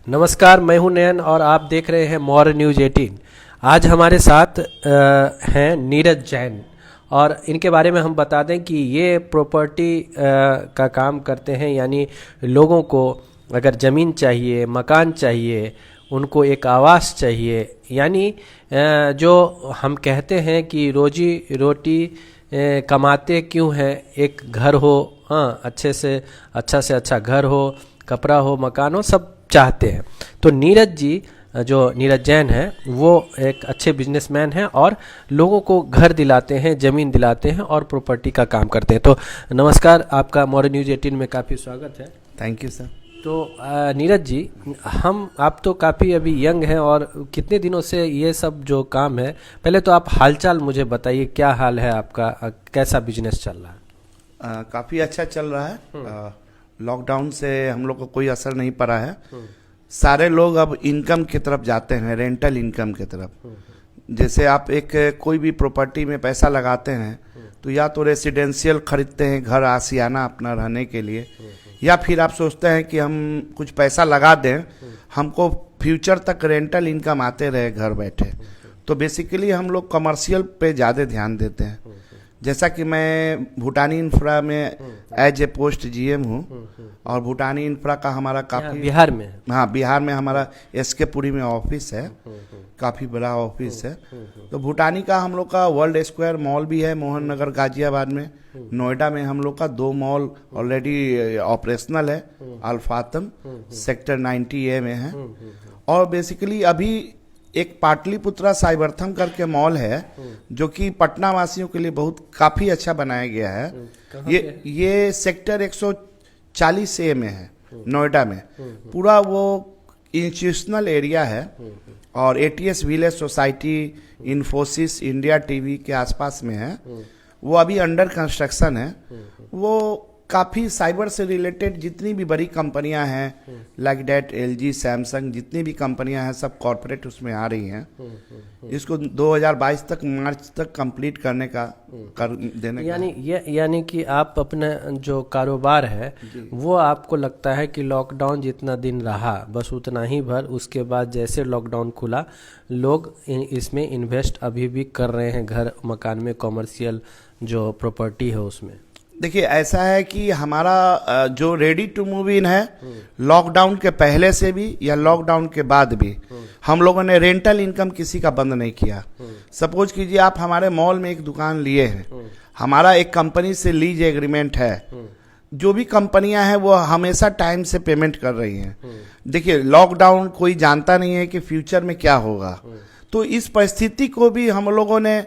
नमस्कार, मैं हूं नयन और आप देख रहे हैं मौर्य न्यूज 18। आज हमारे साथ हैं नीरज जैन और इनके बारे में हम बता दें कि ये प्रॉपर्टी का काम करते हैं, यानी लोगों को अगर ज़मीन चाहिए, मकान चाहिए, उनको एक आवास चाहिए, यानी जो हम कहते हैं कि रोजी रोटी कमाते क्यों हैं, एक घर हो, हाँ, अच्छे से अच्छा घर हो, कपड़ा हो, मकान हो, सब चाहते हैं। तो नीरज जी, जो नीरज जैन है, वो एक अच्छे बिजनेसमैन हैं और लोगों को घर दिलाते हैं, ज़मीन दिलाते हैं और प्रॉपर्टी का काम करते हैं। तो नमस्कार, आपका मौर्य न्यूज 18 में काफ़ी स्वागत है। Thank you sir. तो नीरज जी, आप तो काफ़ी अभी यंग हैं और कितने दिनों से ये सब जो काम है, पहले तो आप हालचाल मुझे बताइए, क्या हाल है आपका, कैसा बिजनेस चल रहा है? काफ़ी अच्छा चल रहा है। लॉकडाउन से हम लोग को कोई असर नहीं पड़ा है। सारे लोग अब इनकम की तरफ जाते हैं, रेंटल इनकम की तरफ। जैसे आप एक कोई भी प्रॉपर्टी में पैसा लगाते हैं तो या तो रेसिडेंशियल खरीदते हैं, घर आशियाना अपना रहने के लिए, या फिर आप सोचते हैं कि हम कुछ पैसा लगा दें, हमको फ्यूचर तक रेंटल इनकम आते रहे घर बैठे। तो बेसिकली हम लोग कमर्शियल पे ज़्यादा ध्यान देते हैं। जैसा कि मैं भूटानी इंफ्रा में एज ए पोस्ट जीएम हूँ और भूटानी इंफ्रा का हमारा काफ़ी बिहार में है। हाँ, बिहार में हमारा एसके पुरी में ऑफिस है, काफ़ी बड़ा ऑफिस है। तो भूटानी का हम लोग का वर्ल्ड स्क्वायर मॉल भी है मोहन नगर गाजियाबाद में। नोएडा में हम लोग का 2 मॉल ऑलरेडी ऑपरेशनल है, अल्फातम सेक्टर 90A में है। और बेसिकली अभी एक पाटलिपुत्रा साइबरथम करके मॉल है जो कि पटना वासियों के लिए बहुत काफ़ी अच्छा बनाया गया है। ये सेक्टर 140A में है, नोएडा में। पूरा वो इंस्टीट्यूशनल एरिया है और ATS village society, Infosys, India TV के आसपास में है। वो अभी अंडर कंस्ट्रक्शन है। वो काफ़ी साइबर से रिलेटेड जितनी भी बड़ी कंपनियां हैं, लाइक डैट, LG, सैमसंग, जितनी भी कंपनियां हैं सब कॉरपोरेट उसमें आ रही हैं। इसको 2022 तक, मार्च तक कंप्लीट करने का देने यानी कि आप अपना जो कारोबार है वो आपको लगता है कि लॉकडाउन जितना दिन रहा बस उतना ही भर, उसके बाद जैसे लॉकडाउन खुला लोग इसमें इन्वेस्ट अभी भी कर रहे हैं, घर मकान में, कॉमर्शियल जो प्रॉपर्टी है उसमें। देखिए, ऐसा है कि हमारा जो रेडी टू मूव इन है, लॉकडाउन के पहले से भी या लॉकडाउन के बाद भी हम लोगों ने रेंटल इनकम किसी का बंद नहीं किया। सपोज कीजिए आप हमारे मॉल में एक दुकान लिए हैं, हमारा एक कंपनी से लीज एग्रीमेंट है, जो भी कंपनियां हैं वो हमेशा टाइम से पेमेंट कर रही हैं। देखिए, लॉकडाउन कोई जानता नहीं है कि फ्यूचर में क्या होगा, तो इस परिस्थिति को भी हम लोगों ने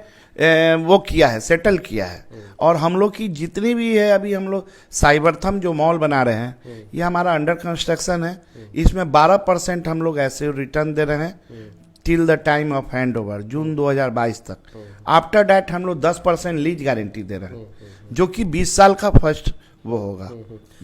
वो किया है, सेटल किया है। और हम लोग की जितनी भी है, अभी हम लोग साइबरथम जो मॉल बना रहे हैं ये हमारा अंडर कंस्ट्रक्शन है। इसमें 12% हम लोग ऐसे रिटर्न दे रहे हैं till the time of hand over, June 2022 तक। आफ्टर डैट हम लोग 10% लीज गारंटी दे रहे हैं, जो कि 20 साल का फर्स्ट वो होगा।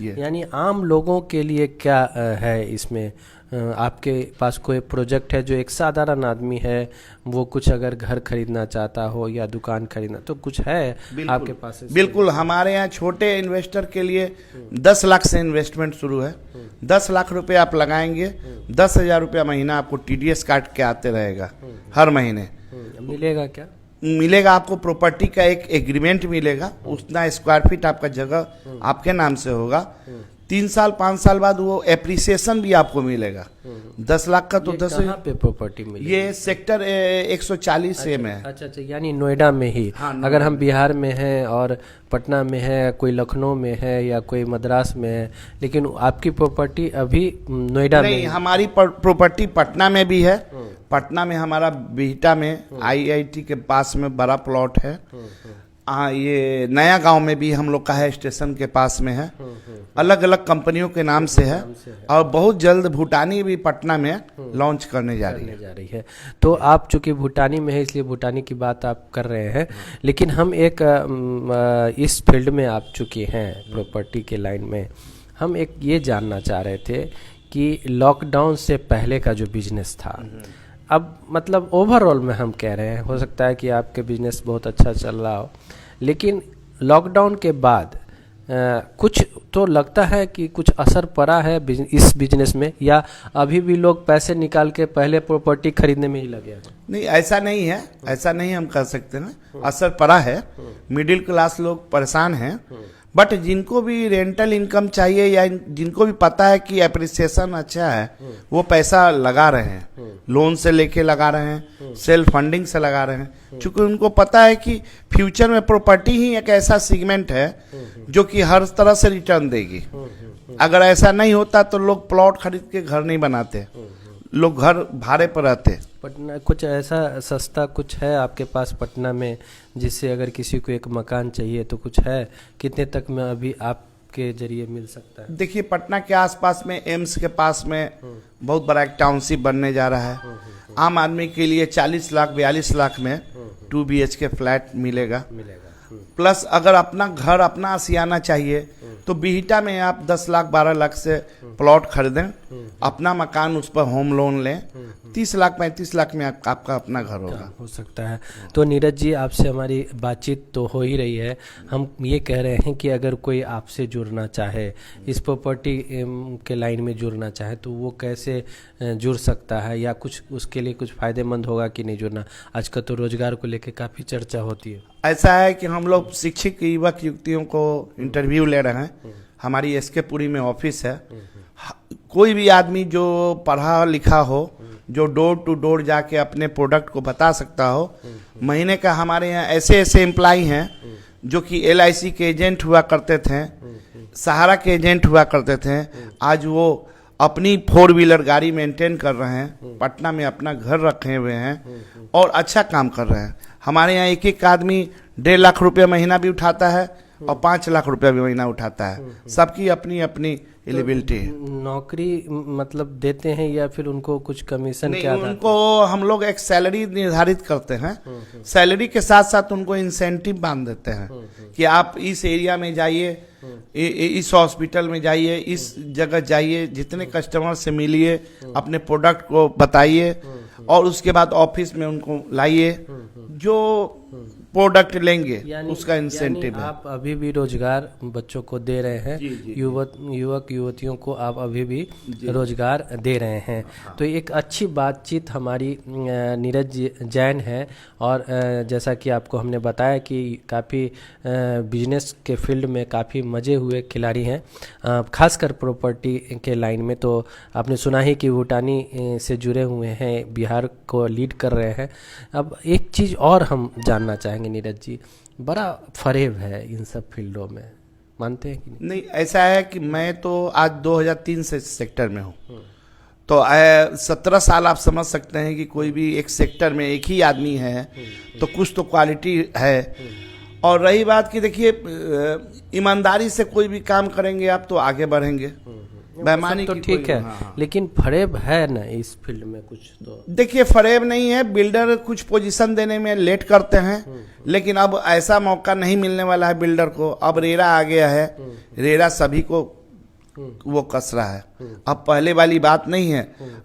यानी आम लोगों के लिए क्या है इसमें? आपके पास कोई प्रोजेक्ट है जो एक साधारण आदमी है वो कुछ अगर घर खरीदना चाहता हो या दुकान खरीदना, तो कुछ है आपके पास? बिल्कुल, हमारे यहाँ छोटे इन्वेस्टर के लिए 10 लाख से इन्वेस्टमेंट शुरू है। 10 लाख रुपए आप लगाएंगे, 10,000 रुपया महीना आपको TDS काट के आते रहेगा हर महीने। मिलेगा क्या? मिलेगा आपको प्रॉपर्टी का एक एग्रीमेंट मिलेगा, उतना स्क्वायर फीट आपका जगह आपके नाम से होगा। 3 साल 5 साल बाद वो एप्रिसिएशन भी आपको मिलेगा। 10 लाख का तो 10 पे प्रॉपर्टी मिलेगी? ये सेक्टर 140A में है। अच्छा, यानी नोएडा में ही। हाँ, अगर हम बिहार में हैं और पटना में है, कोई लखनऊ में है या कोई मद्रास में है, लेकिन आपकी प्रॉपर्टी अभी नोएडा में नहीं। हमारी प्रॉपर्टी पटना में भी है। पटना में हमारा बिहटा में IIT के पास में बड़ा प्लॉट है। ये नया गांव में भी हम लोग का है, स्टेशन के पास में है। अलग अलग कंपनियों के नाम से है और बहुत जल्द भूटानी भी पटना में लॉन्च करने जा रही है। तो आप चूंकि भूटानी में है इसलिए भूटानी की बात आप कर रहे हैं, लेकिन हम एक इस फील्ड में आप चूंकि हैं प्रॉपर्टी के लाइन में, हम एक ये जानना चाह रहे थे कि लॉकडाउन से पहले का जो बिजनेस था, अब मतलब ओवरऑल में हम कह रहे हैं, हो सकता है कि आपके बिजनेस बहुत अच्छा चल रहा हो, लेकिन लॉकडाउन के बाद कुछ तो लगता है कि कुछ असर पड़ा है इस बिजनेस में, या अभी भी लोग पैसे निकाल के पहले प्रॉपर्टी खरीदने में ही लगे हैं? नहीं, ऐसा नहीं है, ऐसा नहीं हम कह सकते ना। असर पड़ा है, मिडिल क्लास लोग परेशान हैं, बट जिनको भी रेंटल इनकम चाहिए या जिनको भी पता है कि एप्रिसिएशन अच्छा है, वो पैसा लगा रहे हैं, लोन से लेके लगा रहे हैं, सेल्फ फंडिंग से लगा रहे हैं, क्योंकि उनको पता है कि फ्यूचर में प्रॉपर्टी ही एक ऐसा सेगमेंट है जो कि हर तरह से रिटर्न देगी। अगर ऐसा नहीं होता तो लोग प्लॉट खरीद के घर नहीं बनाते, लोग घर भाड़े पर रहते। पटना कुछ ऐसा सस्ता कुछ है आपके पास पटना में, जिससे अगर किसी को एक मकान चाहिए तो कुछ है? कितने तक में अभी आपके जरिए मिल सकता है? देखिए, पटना के आसपास में एम्स के पास में बहुत बड़ा एक टाउनशिप बनने जा रहा है। आम आदमी के लिए 40 लाख 42 लाख में 2 BHK फ्लैट मिलेगा। प्लस अगर अपना घर अपना आसियाना चाहिए तो बिहिटा में आप 10 लाख 12 लाख से प्लॉट खरीदें, अपना मकान उस पर होम लोन लें, 30 लाख 35 लाख में आपका अपना घर होगा। हो सकता है। तो नीरज जी, आपसे हमारी बातचीत तो हो ही रही है, हम ये कह रहे हैं कि अगर कोई आपसे जुड़ना चाहे, इस प्रॉपर्टी के लाइन में जुड़ना चाहे, तो वो कैसे जुड़ सकता है, या कुछ उसके लिए कुछ फ़ायदेमंद होगा कि नहीं जुड़ना? आजकल तो रोजगार को लेकर काफ़ी चर्चा होती है। ऐसा है कि हम लोग शिक्षित युवक युवतियों को इंटरव्यू ले रहे हैं। हमारी SK पुरी में ऑफिस है। कोई भी आदमी जो पढ़ा लिखा हो, जो डोर टू डोर जाके अपने प्रोडक्ट को बता सकता हो, महीने का हमारे यहाँ ऐसे ऐसे एम्प्लॉय हैं जो कि LIC के एजेंट हुआ करते थे, सहारा के एजेंट हुआ करते थे, आज वो अपनी 4 व्हीलर गाड़ी मेंटेन कर रहे हैं, पटना में अपना घर रखे हुए हैं और अच्छा काम कर रहे हैं। हमारे यहाँ एक एक आदमी 1.5 लाख रुपया महीना भी उठाता है और 5 लाख रुपया भी महीना उठाता है। सबकी अपनी अपनी एलिजिबिलिटी है। नौकरी मतलब देते हैं या फिर उनको कुछ कमीशन क्या? उनको हम लोग एक सैलरी निर्धारित करते हैं, सैलरी के साथ साथ उनको इंसेंटिव बांध देते हैं कि आप इस एरिया में जाइए, इस हॉस्पिटल में जाइए, इस जगह जाइए, जितने कस्टमर से मिलिए, अपने प्रोडक्ट को बताइए और उसके बाद ऑफिस में उनको लाइए, जो प्रोडक्ट लेंगे उसका इंसेंटिव है। आप अभी भी रोजगार बच्चों को दे रहे हैं, युवक युवतियों को आप अभी भी रोजगार दे रहे हैं। तो एक अच्छी बातचीत हमारी नीरज जैन है, और जैसा कि आपको हमने बताया कि काफ़ी बिजनेस के फील्ड में काफ़ी मजे हुए खिलाड़ी हैं, खासकर प्रॉपर्टी के लाइन में। तो आपने सुना ही कि भूटानी से जुड़े हुए हैं, बिहार को लीड कर रहे हैं। अब एक चीज़ और हम जानना चाहेंगे नीरज जी, बड़ा फरेब है इन सब फील्डों में, मानते हैं कि नहीं? नहीं, ऐसा है कि मैं तो आज 2003 से सेक्टर में हूँ, तो 17 साल आप समझ सकते हैं कि कोई भी एक सेक्टर में एक ही आदमी है तो कुछ तो क्वालिटी है। और रही बात कि देखिए, ईमानदारी से कोई भी काम करेंगे आप तो आगे बढ़ेंगे। बेईमानी तो ठीक है, लेकिन फरेब है ना इस फील्ड में कुछ? तो देखिए, फरेब नहीं है, बिल्डर कुछ पोजीशन देने में लेट करते हैं, लेकिन अब ऐसा मौका नहीं मिलने वाला है बिल्डर को। अब रेरा आ गया है, रेरा सभी को वो कस रहा है। अब पहले वाली बात नहीं है,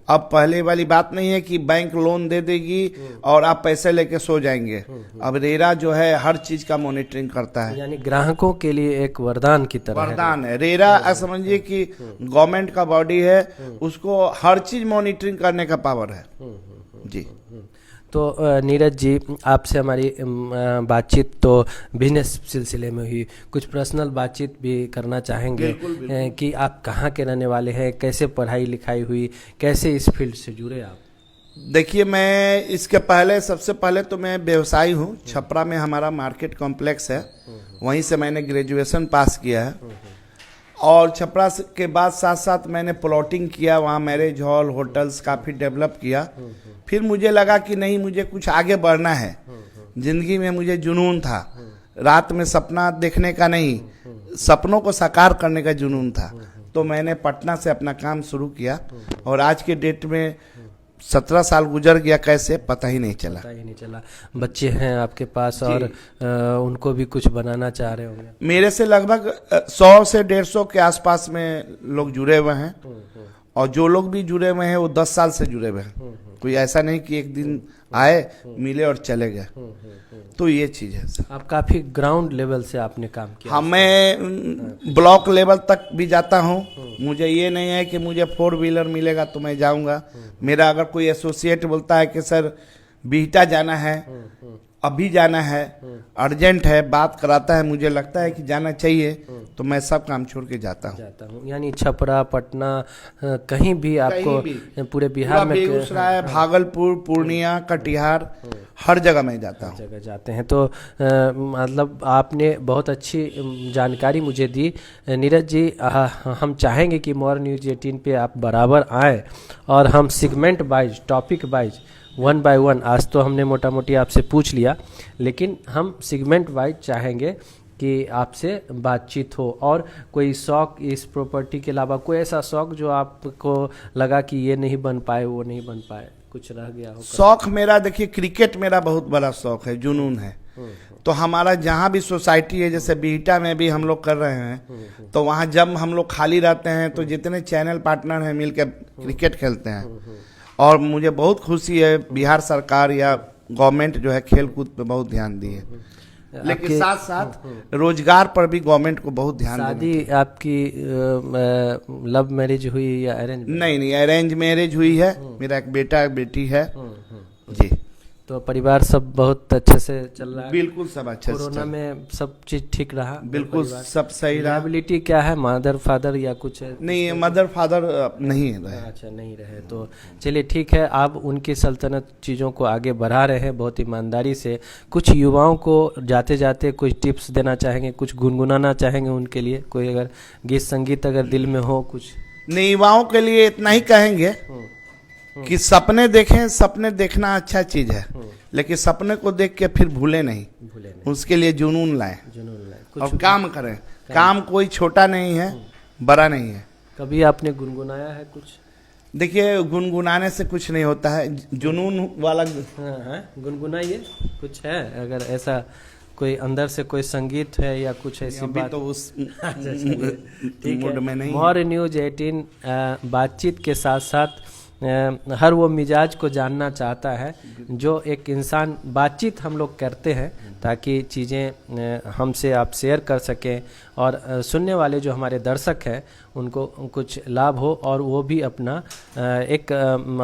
अब पहले वाली बात नहीं है कि बैंक लोन दे देगी और आप पैसे लेके सो जाएंगे। अब रेरा जो है हर चीज का मॉनिटरिंग करता है, यानी ग्राहकों के लिए एक वरदान की तरह वरदान है। रेरा समझिए कि गवर्नमेंट का बॉडी है, उसको हर चीज मॉनिटरिंग करने का पावर है जी। तो नीरज जी, आपसे हमारी बातचीत तो बिजनेस सिलसिले में हुई, कुछ पर्सनल बातचीत भी करना चाहेंगे। बिल्कुल। कि आप कहाँ के रहने वाले हैं, कैसे पढ़ाई लिखाई हुई, कैसे इस फील्ड से जुड़े आप? देखिए, मैं इसके पहले सबसे पहले तो मैं व्यवसायी हूँ। छपरा में हमारा मार्केट कॉम्प्लेक्स है, वहीं से मैंने ग्रेजुएशन पास किया है। और छपरा के बाद साथ साथ मैंने प्लॉटिंग किया, वहाँ मैरिज हॉल होटल्स काफ़ी डेवलप किया। फिर मुझे लगा कि नहीं, मुझे कुछ आगे बढ़ना है जिंदगी में। मुझे जुनून था, रात में सपना देखने का नहीं, सपनों को साकार करने का जुनून था। तो मैंने पटना से अपना काम शुरू किया और आज के डेट में 17 साल गुजर गया, कैसे पता ही नहीं चला। बच्चे हैं आपके पास और उनको भी कुछ बनाना चाह रहे होंगे? मेरे से लगभग 100 से 150 के आसपास में लोग जुड़े हुए हैं और जो लोग भी जुड़े हुए हैं वो 10 साल से जुड़े हुए हैं। कोई ऐसा नहीं कि एक दिन आए मिले और चले गए। तो ये चीज है सर। आप काफी ग्राउंड लेवल से आपने काम किया। हाँ, मैं ब्लॉक लेवल तक भी जाता हूँ। मुझे ये नहीं है कि मुझे 4 व्हीलर मिलेगा तो मैं जाऊंगा। मेरा अगर कोई एसोसिएट बोलता है कि सर बिहटा जाना है, अभी जाना है, अर्जेंट है, बात कराता है, मुझे लगता है कि जाना चाहिए, तो मैं सब काम छोड़ के जाता हूँ। यानी छपरा, पटना, कहीं भी आपको पूरे बिहार में, बेगूसराय, भागलपुर, पूर्णिया, कटिहार, हर जगह मैं जाता हूँ। जगह जाते हैं। तो मतलब आपने बहुत अच्छी जानकारी मुझे दी नीरज जी। हम चाहेंगे कि मोर न्यूज 18 पे आप बराबर आएँ और हम segment wise, topic wise, 1 by 1, आज तो हमने मोटा मोटी आपसे पूछ लिया, लेकिन हम सेगमेंट वाइज चाहेंगे कि आपसे बातचीत हो। और कोई शौक इस प्रॉपर्टी के अलावा, कोई ऐसा शौक जो आपको लगा कि ये नहीं बन पाए, वो नहीं बन पाए, कुछ रह गया हो? शौक मेरा, देखिए क्रिकेट मेरा बहुत बड़ा शौक है, जुनून है। तो हमारा जहाँ भी सोसाइटी है, जैसे बिहटा में भी हम लोग कर रहे हैं, तो वहाँ जब हम लोग खाली रहते हैं तो जितने चैनल पार्टनर हैं मिलकर क्रिकेट खेलते हैं। और मुझे बहुत खुशी है, बिहार सरकार या गवर्नमेंट जो है खेल कूद पे बहुत ध्यान दी है, लेकिन साथ साथ रोजगार पर भी गवर्नमेंट को बहुत ध्यान। शादी आपकी लव मैरिज हुई या अरेंज? नहीं, अरेंज मैरिज हुई है। मेरा एक बेटा एक बेटी है जी। तो परिवार सब बहुत अच्छे से चल रहा है? बिल्कुल सब अच्छे से। कोरोना में सब चीज ठीक रहा? बिल्कुल सब सही रहा। लायबिलिटी क्या है, मदर फादर या कुछ है? नहीं, मदर फादर नहीं रहे। अच्छा, नहीं रहे। तो चलिए ठीक है, आप उनकी सल्तनत चीज़ों को आगे बढ़ा रहे हैं बहुत ईमानदारी से। कुछ युवाओं को जाते जाते कुछ टिप्स देना चाहेंगे, कुछ गुनगुनाना चाहेंगे उनके लिए? कोई अगर गीत संगीत अगर दिल में हो कुछ? नहीं, युवाओं के लिए इतना ही कहेंगे कि सपने देखें। सपने देखना अच्छा चीज है, लेकिन सपने को देख के फिर भूले नहीं। उसके लिए जुनून लाएं और काम करें। काम कोई छोटा नहीं है, बड़ा नहीं है। कभी आपने गुनगुनाया है कुछ? देखिए, गुनगुनाने से कुछ नहीं होता है, जुनून वाला। गुनगुनाइए कुछ है, अगर ऐसा कोई अंदर से कोई संगीत है या कुछ ऐसी बात। तो उस मूड में नहीं। मोर न्यूज 18 बातचीत के साथ साथ हर वो मिजाज को जानना चाहता है जो एक इंसान, बातचीत हम लोग करते हैं ताकि चीज़ें हमसे आप शेयर कर सकें और सुनने वाले जो हमारे दर्शक हैं उनको कुछ लाभ हो और वो भी अपना एक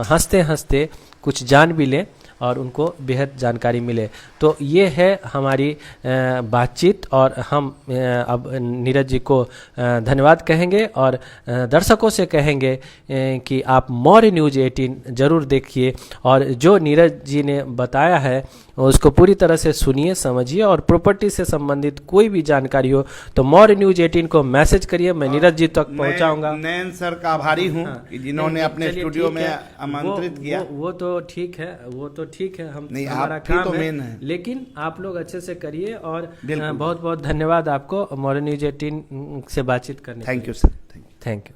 हंसते हंसते कुछ जान भी लें और उनको बेहद जानकारी मिले। तो ये है हमारी बातचीत और हम अब नीरज जी को धन्यवाद कहेंगे और दर्शकों से कहेंगे कि आप मोर न्यूज 18 ज़रूर देखिए और जो नीरज जी ने बताया है उसको पूरी तरह से सुनिए, समझिए और प्रॉपर्टी से संबंधित कोई भी जानकारी हो तो मोर न्यूज 18 को मैसेज करिए, मैं नीरज जी तक पहुंचाऊंगा। नैन सर का आभारी हूं कि जिन्होंने अपने स्टूडियो में आमंत्रित किया। वो तो ठीक है, वो तो ठीक है, हम नहीं, हमारा काम तो मेन है, लेकिन आप लोग अच्छे से करिए और बहुत बहुत धन्यवाद आपको मोर न्यूज 18 से बातचीत करने। Thank you sir, thank you.